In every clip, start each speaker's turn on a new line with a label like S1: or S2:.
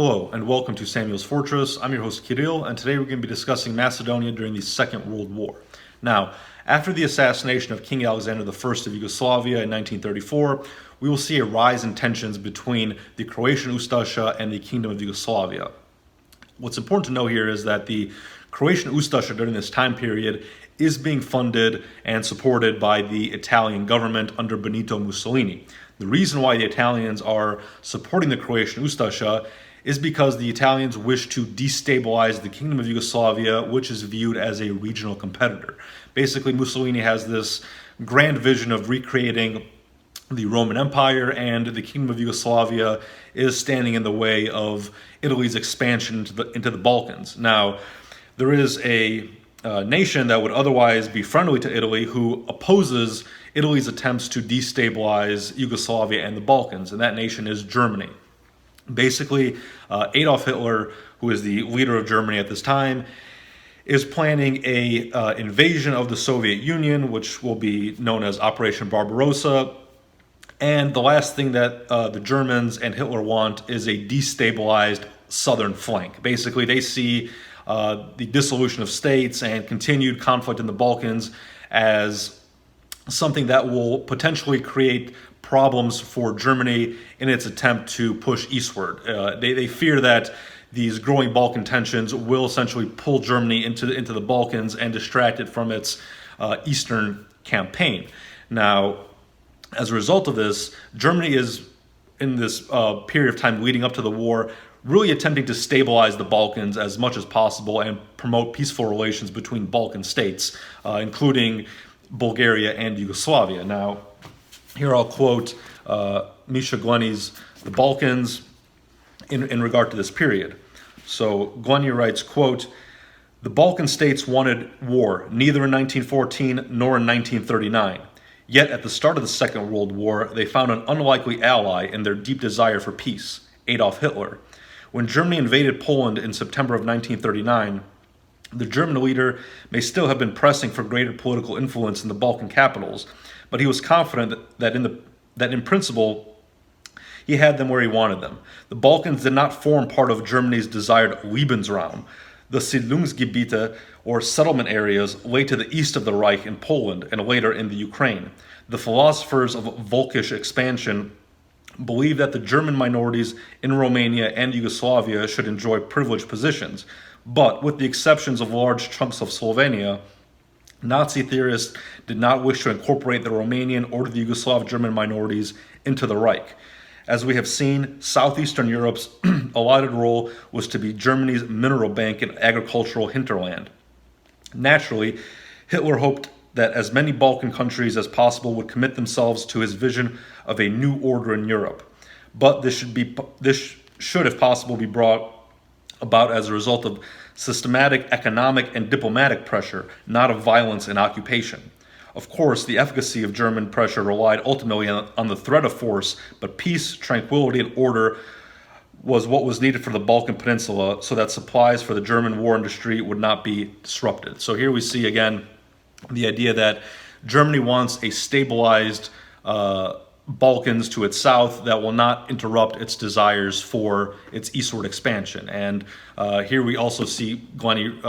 S1: Hello and welcome to Samuel's Fortress. I'm your host Kirill, and today we're going to be discussing Macedonia during the Second World War. Now, after the assassination of King Alexander I of Yugoslavia in 1934, we will see a rise in tensions between the Croatian Ustasha and the Kingdom of Yugoslavia. What's important to know here is that the Croatian Ustasha during this time period is being funded and supported by the Italian government under Benito Mussolini. The reason why the Italians are supporting the Croatian Ustasha is because the Italians wish to destabilize the Kingdom of Yugoslavia, which is viewed as a regional competitor. Basically, Mussolini has this grand vision of recreating the Roman Empire, and the Kingdom of Yugoslavia is standing in the way of Italy's expansion into the Balkans. Now, there is a nation that would otherwise be friendly to Italy who opposes Italy's attempts to destabilize Yugoslavia and the Balkans, and that nation is Germany. Basically, Adolf Hitler, who is the leader of Germany at this time, is planning a invasion of the Soviet Union, which will be known as Operation Barbarossa. And the last thing that the Germans and Hitler want is a destabilized southern flank. Basically, they see the dissolution of states and continued conflict in the Balkans as something that will potentially create problems for Germany in its attempt to push eastward. They fear that these growing Balkan tensions will essentially pull Germany into the Balkans and distract it from its eastern campaign. Now, as a result of this, Germany is, in this period of time leading up to the war, really attempting to stabilize the Balkans as much as possible and promote peaceful relations between Balkan states, including Bulgaria and Yugoslavia. Now, here I'll quote Misha Glenny's The Balkans in regard to this period. So Glenny writes, quote, "The Balkan states wanted war neither in 1914 nor in 1939. Yet at the start of the Second World War, they found an unlikely ally in their deep desire for peace, Adolf Hitler. When Germany invaded Poland in September of 1939, the German leader may still have been pressing for greater political influence in the Balkan capitals, but he was confident that in principle, he had them where he wanted them. The Balkans did not form part of Germany's desired Lebensraum. The Siedlungsgebiete, or settlement areas, lay to the east of the Reich in Poland and later in the Ukraine. The philosophers of Volkish expansion believed that the German minorities in Romania and Yugoslavia should enjoy privileged positions, but with the exceptions of large chunks of Slovenia, Nazi theorists did not wish to incorporate the Romanian or the Yugoslav German minorities into the Reich. As we have seen, southeastern Europe's allotted role was to be Germany's mineral bank and agricultural hinterland. Naturally, Hitler hoped that as many Balkan countries as possible would commit themselves to his vision of a new order in Europe. But this should, if possible, be brought about as a result of systematic economic and diplomatic pressure, not of violence and occupation. Of course, the efficacy of German pressure relied ultimately on the threat of force, but peace, tranquility, and order was what was needed for the Balkan Peninsula so that supplies for the German war industry would not be disrupted. So here we see again the idea that Germany wants a stabilized Balkans to its south that will not interrupt its desires for its eastward expansion. And here we also see Glenny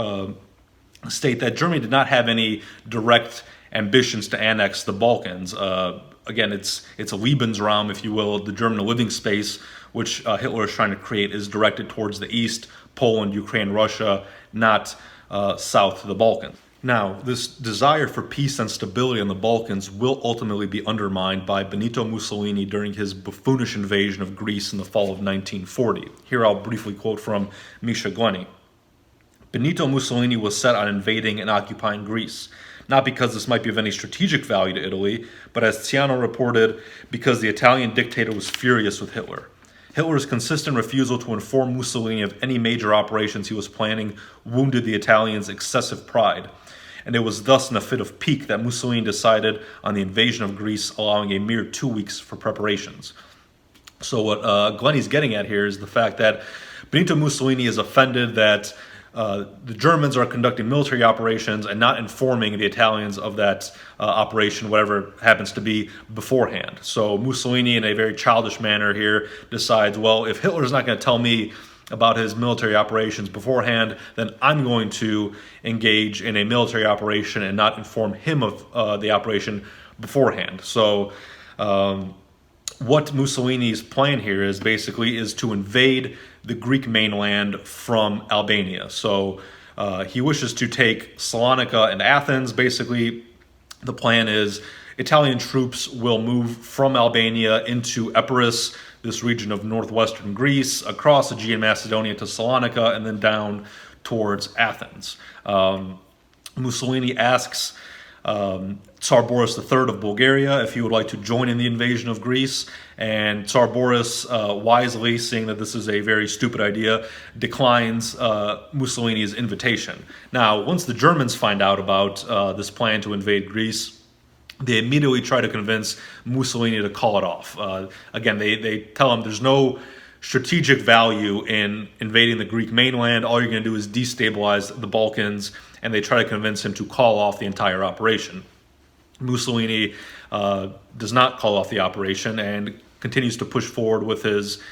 S1: state that Germany did not have any direct ambitions to annex the Balkans. Again, it's a Lebensraum, if you will, the German living space, which Hitler is trying to create, is directed towards the east, Poland, Ukraine, Russia, not south to the Balkans. Now, this desire for peace and stability in the Balkans will ultimately be undermined by Benito Mussolini during his buffoonish invasion of Greece in the fall of 1940. Here I'll briefly quote from Misha Glenny. "Benito Mussolini was set on invading and occupying Greece, not because this might be of any strategic value to Italy, but as Ciano reported, because the Italian dictator was furious with Hitler. Hitler's consistent refusal to inform Mussolini of any major operations he was planning wounded the Italians' excessive pride, and it was thus in a fit of pique that Mussolini decided on the invasion of Greece, allowing a mere 2 weeks for preparations." So what Glenny's getting at here is the fact that Benito Mussolini is offended that the Germans are conducting military operations and not informing the Italians of that operation, whatever it happens to be, beforehand. So Mussolini, in a very childish manner here, decides, well, if Hitler's not going to tell me about his military operations beforehand, then I'm going to engage in a military operation and not inform him of the operation beforehand. So what Mussolini's plan here is basically is to invade the Greek mainland from Albania. So he wishes to take Salonika and Athens. Basically, the plan is Italian troops will move from Albania into Epirus, this region of northwestern Greece, across Aegean Macedonia to Salonika, and then down towards Athens. Mussolini asks Tsar Boris III of Bulgaria if he would like to join in the invasion of Greece, and Tsar Boris, wisely, seeing that this is a very stupid idea, declines Mussolini's invitation. Now, once the Germans find out about this plan to invade Greece, they immediately try to convince Mussolini to call it off. Again, they tell him there's no strategic value in invading the Greek mainland. All you're going to do is destabilize the Balkans, and they try to convince him to call off the entire operation. Mussolini does not call off the operation and continues to push forward with his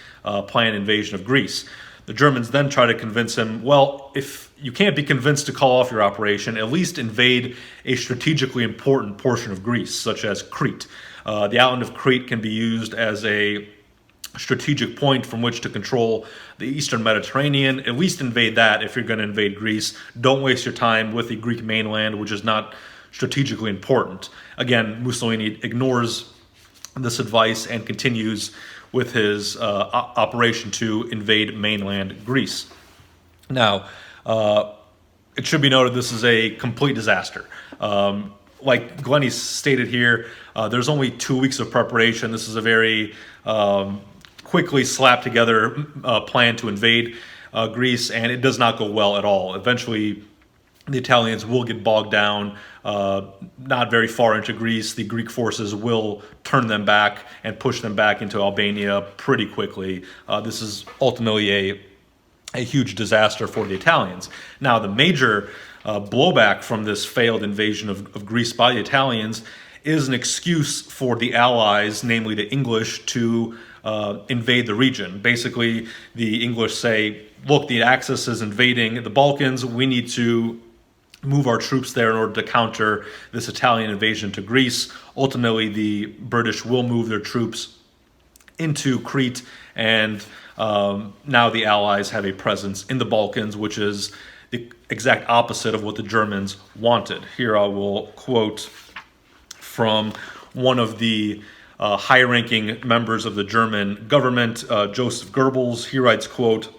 S1: planned invasion of Greece. The Germans then try to convince him, well, if you can't be convinced to call off your operation, at least invade a strategically important portion of Greece, such as Crete. The island of Crete can be used as a strategic point from which to control the eastern Mediterranean. At least invade that if you're going to invade Greece. Don't waste your time with the Greek mainland, which is not strategically important. Again, Mussolini ignores this advice and continues with his operation to invade mainland Greece. Now, it should be noted this is a complete disaster. Like Glennie stated here, there's only 2 weeks of preparation. This is a very quickly slapped together plan to invade Greece, and it does not go well at all. Eventually, the Italians will get bogged down not very far into Greece. The Greek forces will turn them back and push them back into Albania pretty quickly. This is ultimately a huge disaster for the Italians. Now, the major blowback from this failed invasion of Greece by the Italians is an excuse for the Allies, namely the English, to invade the region. Basically, the English say, look, the Axis is invading the Balkans. We need to move our troops there in order to counter this Italian invasion to Greece. Ultimately, the British will move their troops into Crete, and now the Allies have a presence in the Balkans, which is the exact opposite of what the Germans wanted. Here I will quote from one of the high-ranking members of the German government, Joseph Goebbels. He writes, quote,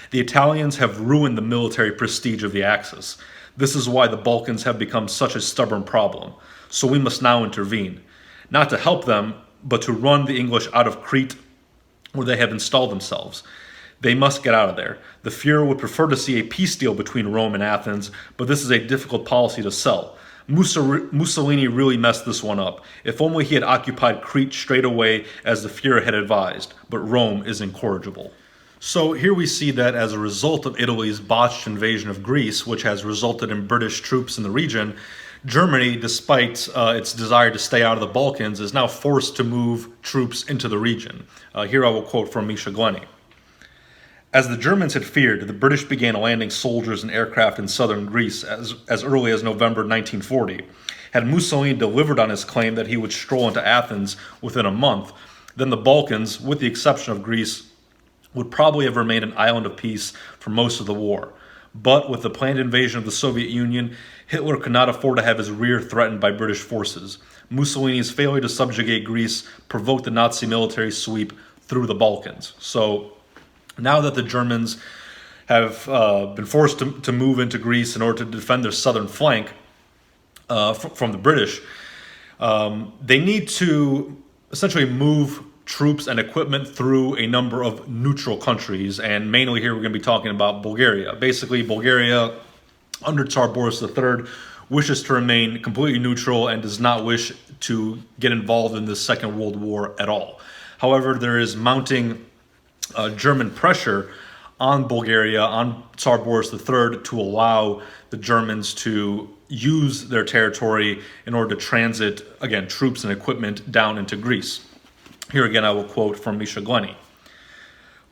S1: "The Italians have ruined the military prestige of the Axis. This is why the Balkans have become such a stubborn problem. So we must now intervene, not to help them, but to run the English out of Crete, where they have installed themselves. They must get out of there. The Fuhrer would prefer to see a peace deal between Rome and Athens, but this is a difficult policy to sell. Mussolini really messed this one up. If only he had occupied Crete straight away as the Fuhrer had advised, but Rome is incorrigible." So here we see that as a result of Italy's botched invasion of Greece, which has resulted in British troops in the region, Germany, despite its desire to stay out of the Balkans, is now forced to move troops into the region. Here I will quote from Misha Glenny. "As the Germans had feared, the British began landing soldiers and aircraft in southern Greece as early as November 1940. Had Mussolini delivered on his claim that he would stroll into Athens within a month, then the Balkans, with the exception of Greece, would probably have remained an island of peace for most of the war. But with the planned invasion of the Soviet Union, Hitler could not afford to have his rear threatened by British forces. Mussolini's failure to subjugate Greece provoked the Nazi military sweep through the Balkans." So now that the Germans have been forced to move into Greece in order to defend their southern flank from the British, they need to essentially move troops and equipment through a number of neutral countries, and mainly here we're going to be talking about Bulgaria. Basically, Bulgaria, under Tsar Boris III, wishes to remain completely neutral and does not wish to get involved in the Second World War at all. However, there is mounting German pressure on Bulgaria, on Tsar Boris III, to allow the Germans to use their territory in order to transit, again, troops and equipment down into Greece. Here again I will quote from Misha Glenny.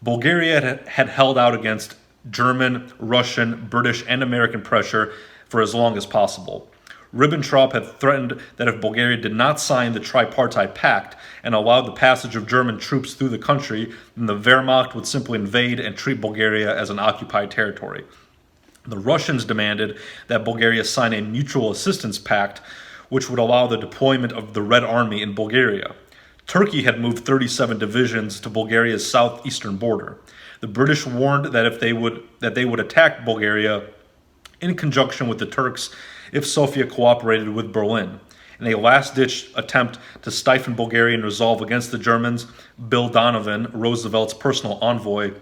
S1: Bulgaria had held out against German, Russian, British, and American pressure for as long as possible. Ribbentrop had threatened that if Bulgaria did not sign the tripartite pact and allow the passage of German troops through the country, then the Wehrmacht would simply invade and treat Bulgaria as an occupied territory. The Russians demanded that Bulgaria sign a mutual assistance pact, which would allow the deployment of the Red Army in Bulgaria. Turkey had moved 37 divisions to Bulgaria's southeastern border. The British warned that they would attack Bulgaria in conjunction with the Turks if Sofia cooperated with Berlin. In a last-ditch attempt to stifle Bulgarian resolve against the Germans, Bill Donovan, Roosevelt's personal envoy,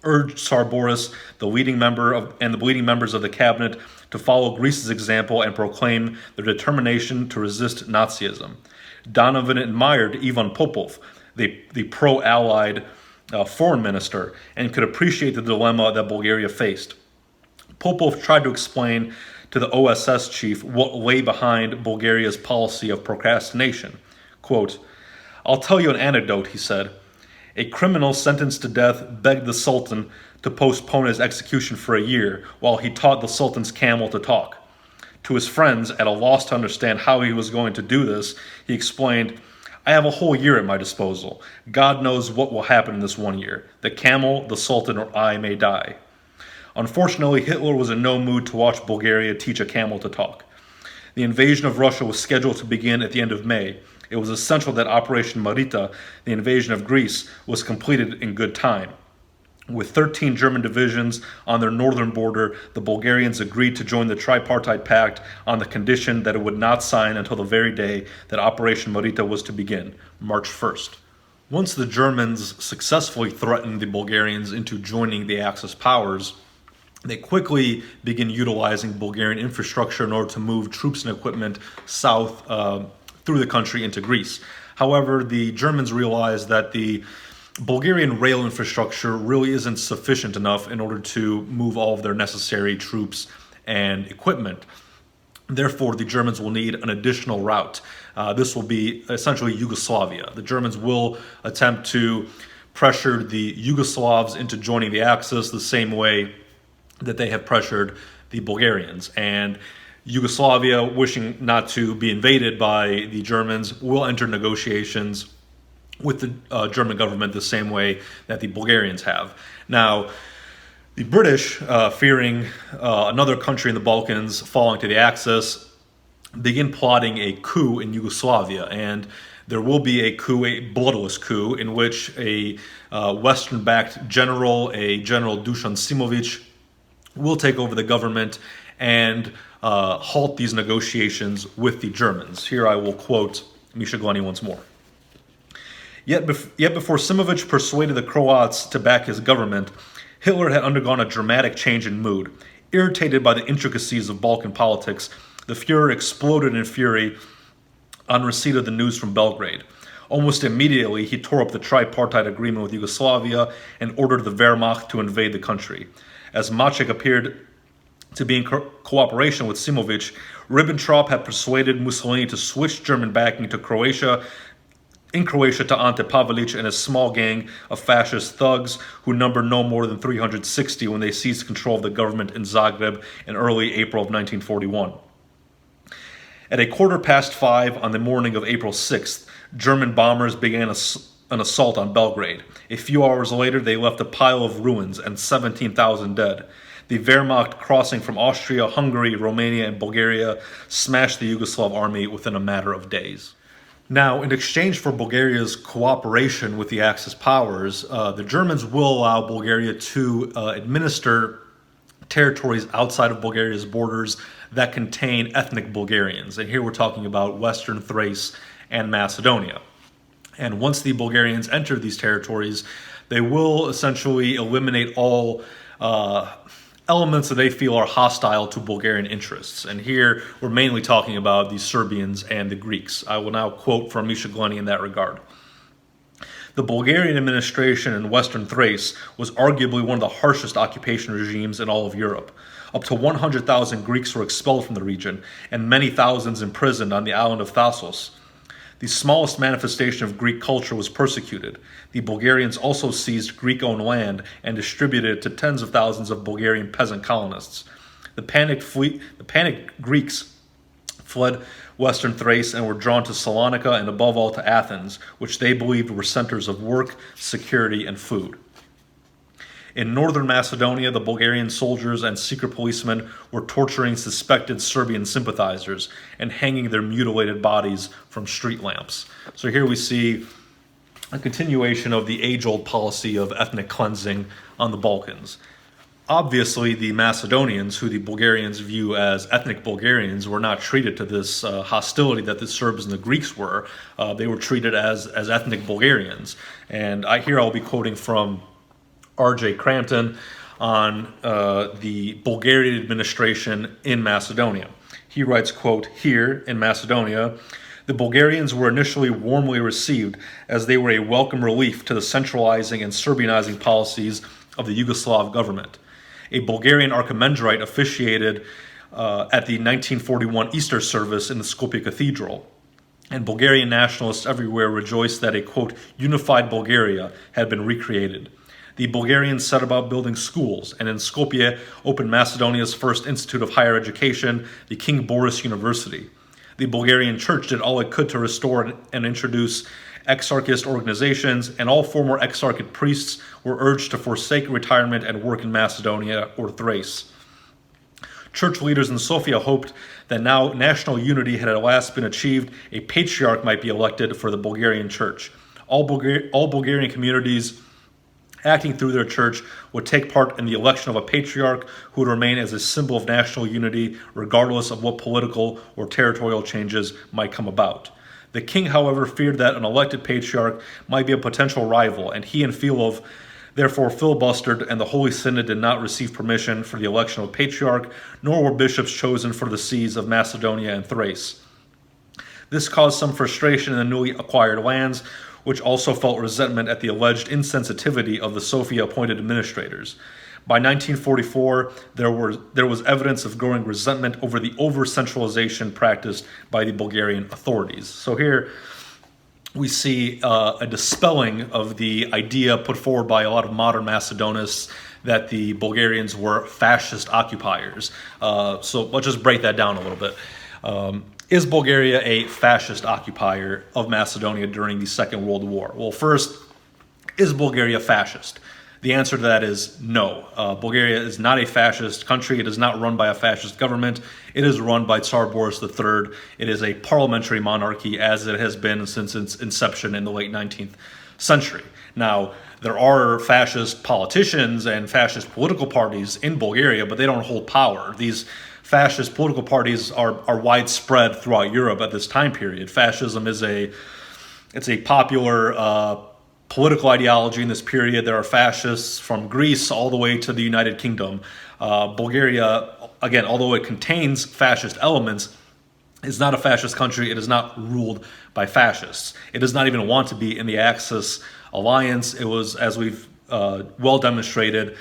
S1: urged Tsar Boris, the leading members of the cabinet, to follow Greece's example and proclaim their determination to resist Nazism. Donovan admired Ivan Popov, the pro-Allied foreign minister, and could appreciate the dilemma that Bulgaria faced. Popov tried to explain to the OSS chief what lay behind Bulgaria's policy of procrastination. Quote, "I'll tell you an anecdote," he said. "A criminal sentenced to death begged the Sultan to postpone his execution for a year while he taught the Sultan's camel to talk. To his friends, at a loss to understand how he was going to do this, he explained, 'I have a whole year at my disposal. God knows what will happen in this 1 year. The camel, the Sultan, or I may die.' Unfortunately, Hitler was in no mood to watch Bulgaria teach a camel to talk. The invasion of Russia was scheduled to begin at the end of May. It was essential that Operation Marita, the invasion of Greece, was completed in good time. With 13 German divisions on their northern border, the Bulgarians agreed to join the tripartite pact on the condition that it would not sign until the very day that Operation Marita was to begin, March 1st. Once the Germans successfully threatened the Bulgarians into joining the Axis powers, they quickly began utilizing Bulgarian infrastructure in order to move troops and equipment south through the country into Greece. However, the Germans realized that the Bulgarian rail infrastructure really isn't sufficient enough in order to move all of their necessary troops and equipment. Therefore, the Germans will need an additional route. This will be essentially Yugoslavia. The Germans will attempt to pressure the Yugoslavs into joining the Axis the same way that they have pressured the Bulgarians. And Yugoslavia, wishing not to be invaded by the Germans, will enter negotiations with the German government the same way that the Bulgarians have. Now, the British, fearing another country in the Balkans falling to the Axis, begin plotting a coup in Yugoslavia. And there will be a coup, a bloodless coup, in which a Western-backed general, a General Dusan Simovic, will take over the government and halt these negotiations with the Germans. Here I will quote Misha Glenny once more. Yet before Simovic persuaded the Croats to back his government, Hitler had undergone a dramatic change in mood. Irritated by the intricacies of Balkan politics, the Fuhrer exploded in fury on receipt of the news from Belgrade. Almost immediately, he tore up the tripartite agreement with Yugoslavia and ordered the Wehrmacht to invade the country. As Maciek appeared to be in cooperation with Simovic, Ribbentrop had persuaded Mussolini to switch German backing to Croatia to Ante Pavelic and his small gang of fascist thugs who numbered no more than 360 when they seized control of the government in Zagreb in early April of 1941. At 5:15 on the morning of April 6th, German bombers began an assault on Belgrade. A few hours later, they left a pile of ruins and 17,000 dead. The Wehrmacht, crossing from Austria, Hungary, Romania, and Bulgaria, smashed the Yugoslav army within a matter of days. Now, in exchange for Bulgaria's cooperation with the Axis powers, the Germans will allow Bulgaria to administer territories outside of Bulgaria's borders that contain ethnic Bulgarians. And here we're talking about Western Thrace and Macedonia. And once the Bulgarians enter these territories, they will essentially eliminate all elements that they feel are hostile to Bulgarian interests. And here we're mainly talking about the Serbians and the Greeks. I will now quote from Misha Glenny in that regard. The Bulgarian administration in Western Thrace was arguably one of the harshest occupation regimes in all of Europe. Up to 100,000 Greeks were expelled from the region, and many thousands imprisoned on the island of Thassos. The smallest manifestation of Greek culture was persecuted. The Bulgarians also seized Greek-owned land and distributed it to tens of thousands of Bulgarian peasant colonists. The panicked Greeks fled western Thrace and were drawn to Salonika and above all to Athens, which they believed were centers of work, security, and food. In northern Macedonia, the Bulgarian soldiers and secret policemen were torturing suspected Serbian sympathizers and hanging their mutilated bodies from street lamps. So here we see a continuation of the age-old policy of ethnic cleansing on the Balkans. Obviously, the Macedonians, who the Bulgarians view as ethnic Bulgarians, were not treated to this hostility that the Serbs and the Greeks were. They were treated as ethnic Bulgarians. And I'll be quoting from R.J. Crampton on the Bulgarian administration in Macedonia. He writes, quote, "Here in Macedonia, the Bulgarians were initially warmly received as they were a welcome relief to the centralizing and Serbianizing policies of the Yugoslav government. A Bulgarian archimandrite officiated at the 1941 Easter service in the Skopje Cathedral, and Bulgarian nationalists everywhere rejoiced that a, quote, unified Bulgaria had been recreated. The Bulgarians set about building schools, and in Skopje opened Macedonia's first institute of higher education, the King Boris University. The Bulgarian church did all it could to restore and introduce exarchist organizations, and all former exarchate priests were urged to forsake retirement and work in Macedonia or Thrace. Church leaders in Sofia hoped that now national unity had at last been achieved, a patriarch might be elected for the Bulgarian church. All Bulgarian communities acting through their church would take part in the election of a patriarch who would remain as a symbol of national unity regardless of what political or territorial changes might come about. The king, however, feared that an elected patriarch might be a potential rival, and he and Filov therefore filibustered, and the Holy Synod did not receive permission for the election of a patriarch, nor were bishops chosen for the sees of Macedonia and Thrace. This caused some frustration in the newly acquired lands, which also felt resentment at the alleged insensitivity of the Sofia-appointed administrators. By 1944, there was evidence of growing resentment over the over-centralization practiced by the Bulgarian authorities. So here we see a dispelling of the idea put forward by a lot of modern Macedonists that the Bulgarians were fascist occupiers. So let's just break that down a little bit. Is Bulgaria a fascist occupier of Macedonia during the Second World War? Well, first, is Bulgaria fascist? The answer to that is no. Bulgaria is not a fascist country. It is not run by a fascist government. It is run by Tsar Boris III. It is a parliamentary monarchy, as it has been since its inception in the late 19th century. Now, there are fascist politicians and fascist political parties in Bulgaria, but they don't hold power. These fascist political parties are widespread throughout Europe at this time period. Fascism is a popular political ideology in this period. There are fascists from Greece all the way to the United Kingdom. Bulgaria, again, although it contains fascist elements, is not a fascist country. It is not ruled by fascists. It does not even want to be in the Axis alliance. It was, as we've well demonstrated,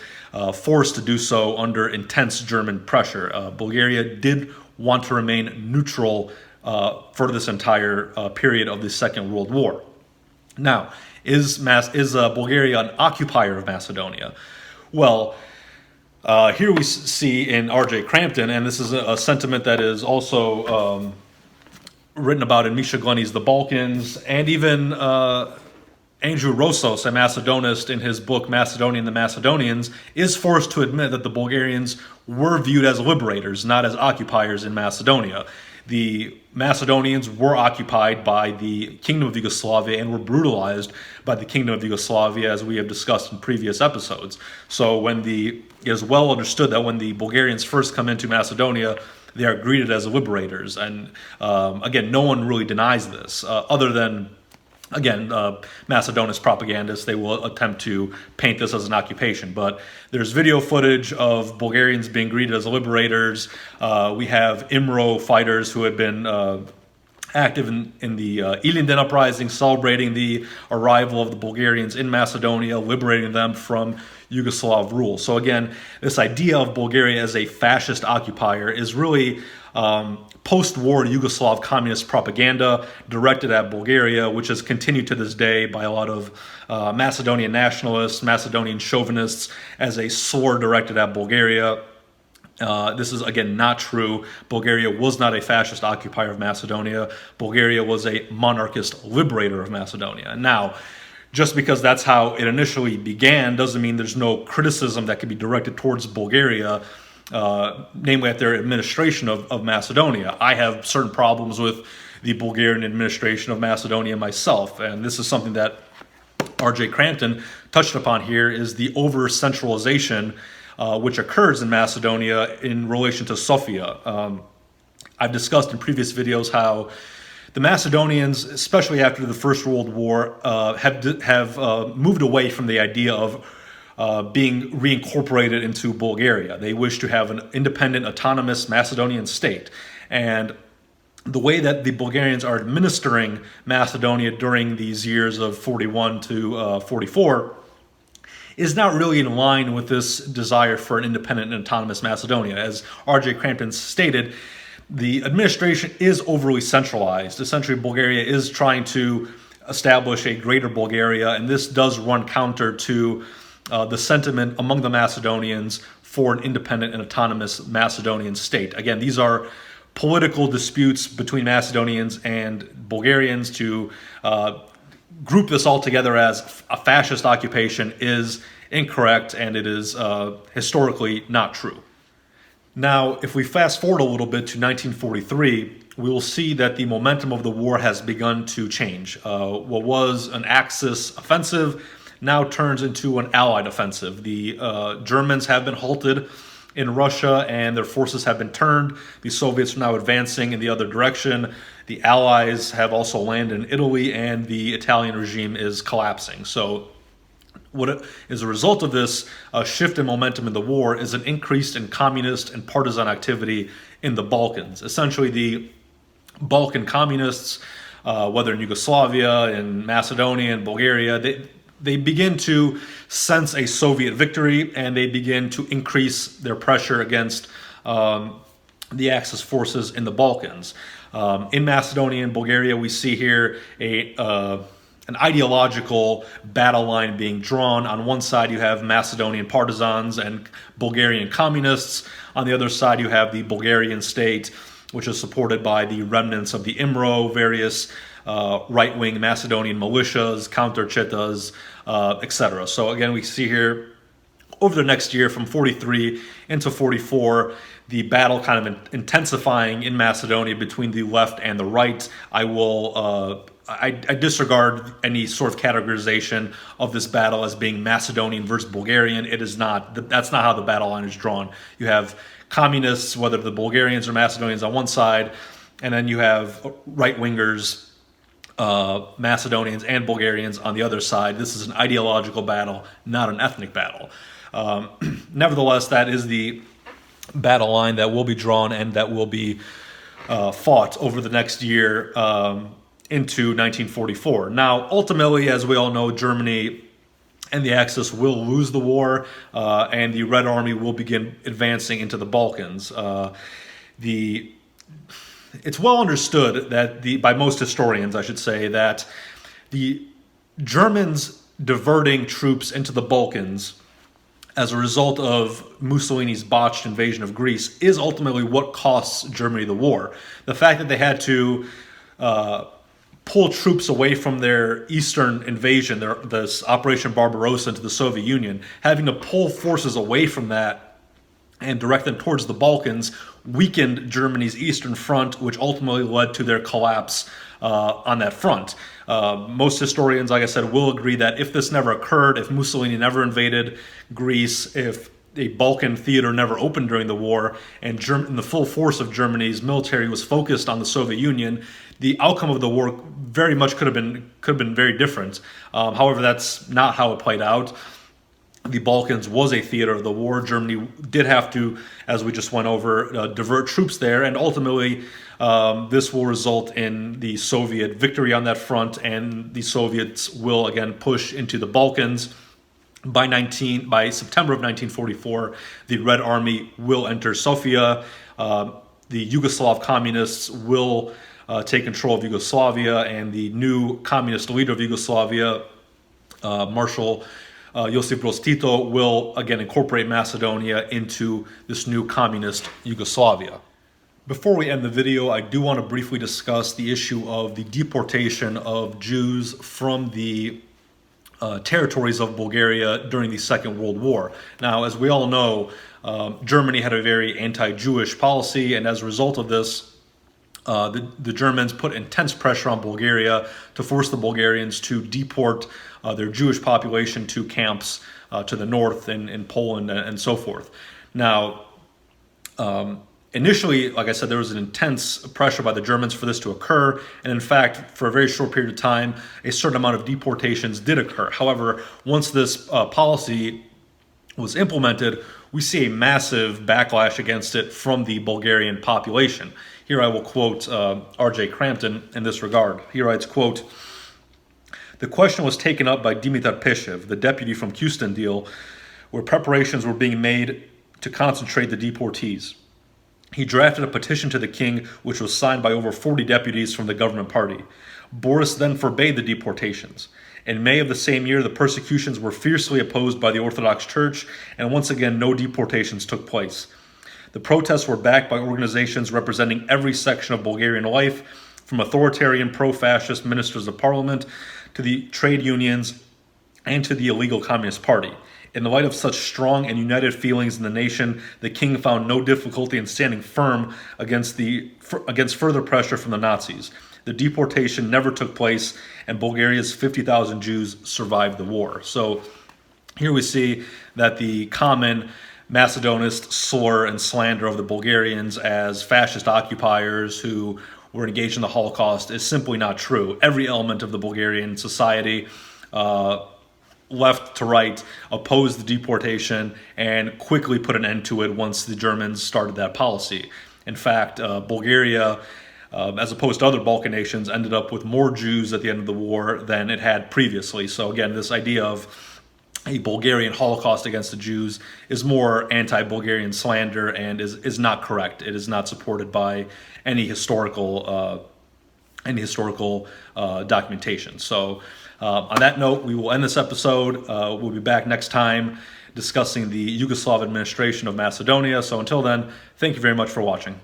S1: forced to do so under intense German pressure. Bulgaria did want to remain neutral for this entire period of the Second World War. Now, is Bulgaria an occupier of Macedonia? Well, here we see in R.J. Crampton, and this is a sentiment that is also written about in Misha Glenny's The Balkans, and even Andrew Rossos, a Macedonist, in his book Macedonia and the Macedonians, is forced to admit that the Bulgarians were viewed as liberators, not as occupiers in Macedonia. The Macedonians were occupied by the Kingdom of Yugoslavia and were brutalized by the Kingdom of Yugoslavia, as we have discussed in previous episodes. So it is well understood that when the Bulgarians first come into Macedonia, they are greeted as liberators. And again, no one really denies this, other than, again, Macedonist propagandists. They will attempt to paint this as an occupation. But there's video footage of Bulgarians being greeted as liberators. We have IMRO fighters who had been active in the Ilinden uprising, celebrating the arrival of the Bulgarians in Macedonia, liberating them from Yugoslav rule. So again, this idea of Bulgaria as a fascist occupier is really post-war Yugoslav communist propaganda directed at Bulgaria, which has continued to this day by a lot of Macedonian nationalists, Macedonian chauvinists, as a slur directed at Bulgaria. This is, again, not true. Bulgaria was not a fascist occupier of Macedonia. Bulgaria was a monarchist liberator of Macedonia. Now, just because that's how it initially began doesn't mean there's no criticism that can be directed towards Bulgaria, namely at their administration of Macedonia. I have certain problems with the Bulgarian administration of Macedonia myself, and this is something that R.J. Crampton touched upon here, is the over-centralization which occurs in Macedonia in relation to Sofia. I've discussed in previous videos how the Macedonians, especially after the First World War, have moved away from the idea of being reincorporated into Bulgaria. They wish to have an independent, autonomous Macedonian state. And the way that the Bulgarians are administering Macedonia during these years of 41 to 44 is not really in line with this desire for an independent and autonomous Macedonia. As R.J. Crampton stated, the administration is overly centralized. Essentially, Bulgaria is trying to establish a greater Bulgaria, and this does run counter to the sentiment among the Macedonians for an independent and autonomous Macedonian state. Again, these are political disputes between Macedonians and Bulgarians. To group this all together as a fascist occupation is incorrect, and it is historically not true. Now, if we fast forward a little bit to 1943, we will see that the momentum of the war has begun to change. What was an Axis offensive now turns into an Allied offensive. The Germans have been halted in Russia, and their forces have been turned. The Soviets are now advancing in the other direction. The Allies have also landed in Italy, and the Italian regime is collapsing. So what is a result of this shift in momentum in the war is an increase in communist and partisan activity in the Balkans. Essentially, the Balkan communists, whether in Yugoslavia, in Macedonia, and Bulgaria, they begin to sense a Soviet victory, and they begin to increase their pressure against the Axis forces in the Balkans. In Macedonia and Bulgaria, we see here an ideological battle line being drawn. On one side, you have Macedonian partisans and Bulgarian communists. On the other side, you have the Bulgarian state, which is supported by the remnants of the IMRO, various right-wing Macedonian militias, counter-chetas, etc. So again, we see here over the next year from 43 into 44, the battle kind of intensifying in Macedonia between the left and the right. I disregard any sort of categorization of this battle as being Macedonian versus Bulgarian. It is not. That's not how the battle line is drawn. You have communists, whether the Bulgarians or Macedonians on one side, and then you have right-wingers, Macedonians and Bulgarians on the other side. This is an ideological battle, not an ethnic battle. Nevertheless, that is the battle line that will be drawn and that will be fought over the next year into 1944. Now, ultimately, as we all know, Germany and the Axis will lose the war, and the Red Army will begin advancing into the Balkans. It's well understood that by most historians, I should say, that the Germans diverting troops into the Balkans as a result of Mussolini's botched invasion of Greece is ultimately what costs Germany the war. The fact that they had to pull troops away from their eastern invasion, this Operation Barbarossa into the Soviet Union, having to pull forces away from that and direct them towards the Balkans weakened Germany's eastern front, which ultimately led to their collapse on that front. Most historians, like I said, will agree that if this never occurred, if Mussolini never invaded Greece, if a Balkan theater never opened during the war, and the full force of Germany's military was focused on the Soviet Union, the outcome of the war very much could have been very different. However, that's not how it played out. the Balkans was a theater of the war. Germany did have to, as we just went over, divert troops there, and ultimately this will result in the Soviet victory on that front, and the Soviets will again push into the Balkans. By September of 1944, the Red Army will enter Sofia. The Yugoslav communists will take control of Yugoslavia, and the new communist leader of Yugoslavia, Marshal Josip Broz Tito, will again incorporate Macedonia into this new communist Yugoslavia. Before we end the video, I do want to briefly discuss the issue of the deportation of Jews from the territories of Bulgaria during the Second World War. Now, as we all know, Germany had a very anti-Jewish policy, and as a result of this, the Germans put intense pressure on Bulgaria to force the Bulgarians to deport their Jewish population to camps to the north in Poland and so forth. Now, initially, like I said, there was an intense pressure by the Germans for this to occur, and in fact, for a very short period of time, a certain amount of deportations did occur. However, once this policy was implemented, we see a massive backlash against it from the Bulgarian population. Here I will quote R.J. Crampton in this regard. He writes, quote, "The question was taken up by Dimitar Peshev, the deputy from Kyustendil, where preparations were being made to concentrate the deportees. He drafted a petition to the king, which was signed by over 40 deputies from the government party. Boris then forbade the deportations. In May of the same year, the persecutions were fiercely opposed by the Orthodox Church, and once again, no deportations took place. The protests were backed by organizations representing every section of Bulgarian life, from authoritarian pro-fascist ministers of parliament to the trade unions and to the illegal Communist Party. In the light of such strong and united feelings in the nation, the king found no difficulty in standing firm against further pressure from the Nazis. The deportation never took place, and Bulgaria's 50,000 Jews survived the war." So here we see that the common Macedonist slur and slander of the Bulgarians as fascist occupiers who were engaged in the Holocaust is simply not true. Every element of the Bulgarian society, left to right, opposed the deportation and quickly put an end to it once the Germans started that policy. In fact, Bulgaria, as opposed to other Balkan nations, ended up with more Jews at the end of the war than it had previously. So again, this idea of a Bulgarian Holocaust against the Jews is more anti-Bulgarian slander and is not correct. It is not supported by any historical documentation. So on that note, we will end this episode. We'll be back next time discussing the Yugoslav administration of Macedonia. So until then, thank you very much for watching.